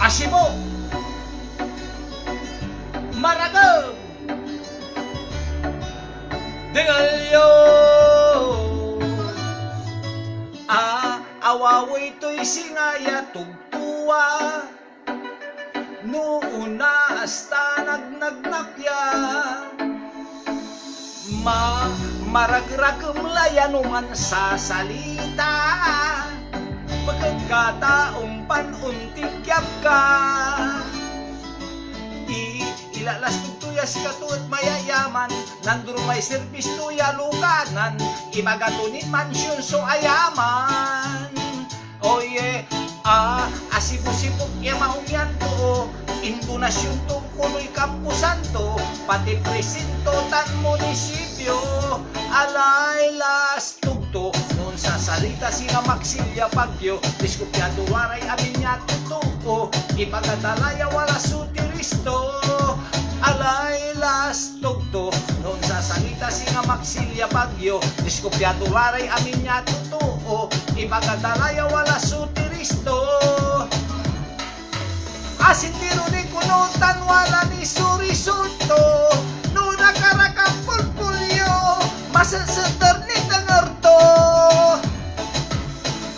Asibo, Maragam, Dengalyo, awawi to'y singaya tugtuwa, nuuna hasta nagnagnakya, maragragam layanuman sa salita, pagkataong panuntigyap ka, ilalas tuya si katuat mayayaman, nanduro may servis tuya lukanan, ibagatunin mansyon so ayaman. Oye, asibusipok ya maungyan to, indonasyon to kuloy kampusan to, pati presinto tan munisipyo, alay las tugto, noon sa salita singa maksilya pagyo, diskupyado waray amin niya tutuko, ipagadalaya wala sutiristo, alay las tugto, noon sa salita singa maksilya pagyo, diskupyado waray amin niya tutuko, ipagadalaya wala sutiristo. Asintiro ni kunutan wala ni surisulto, no nakarakang pulpulyo, masasatar ni tangarto.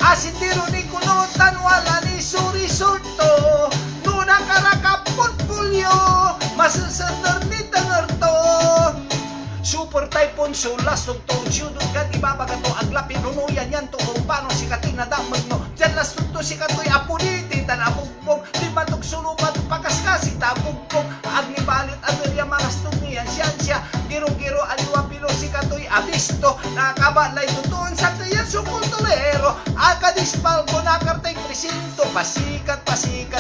Asintiro ni kunutan wala ni surisulto, no nakarakang pulpulyo, masasatar ni tangarto. Super typhoon so last of tong syudod kan ibabaga to aglapi nunuyan yan to kung paano si kating nadamag no dyan last of to si katoy apuniti tan abugbog di matok sulupat pakaskasi tabugbog agni balit aderya maras tumiyan siya giro-giro aliwa pilo si katoy abisto nakabalay tutuon sa kayan sukultolero akadispal ko nakartay presinto pasikat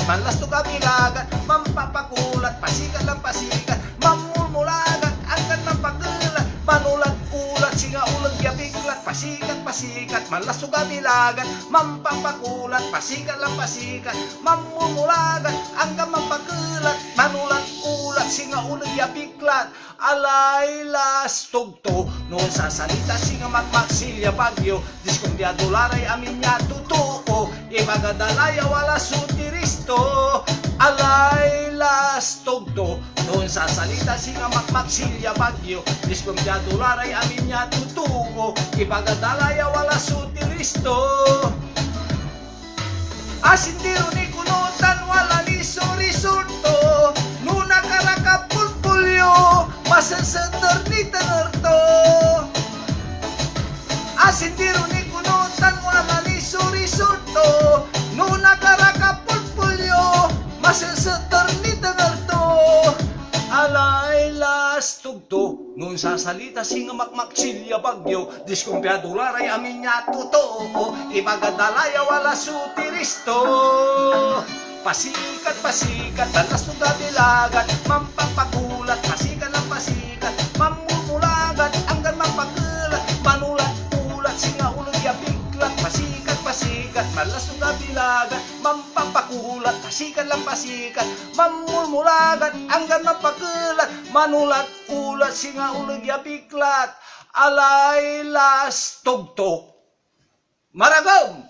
manlas to kabilagan mampapakulat pasikat lang pasikat mamulmulagan angkan ng pagkulat manulat ulat singa ulag yabiglat pasikat malas to kabilagan mampapakulat pasikat lang pasikat mamumulagan angkan mampagkulat manulat ulat singa ulag yabiglat alay las tugto noon sa salita singa magmaksilya bagyo diskundyado laray amin niya tutuo ibagadalaya wala sutiristo alay las tugto noon sa salita singa magmaksilya bagyo diskundyado laray amin niya tutuo ibagadalaya wala sutiristo asindiro ni kunutan wala ni surisulto nuna karakapulpulyo masasatar ni tanarto asindiro ni kunutan wala ni surisulto nuna karakapulpulyo masasatar ni tanarto alay las tugto noon sa salita singa makmaksilya bagyo diskumpyado laray amin niya totoo ibagadalaya wala sutiristo pasikat talas ng gabilagan mampapagulat pasikat lang pasikat mamumulagan hanggang mampagulat manulat-ulat singa ulag yabiglat pasikat malas ng gabilagan mampapagulat pasikat lang pasikat mamumulagan hanggang mampagulat manulat-ulat singa ulag yabiglat alay las tugto Maragam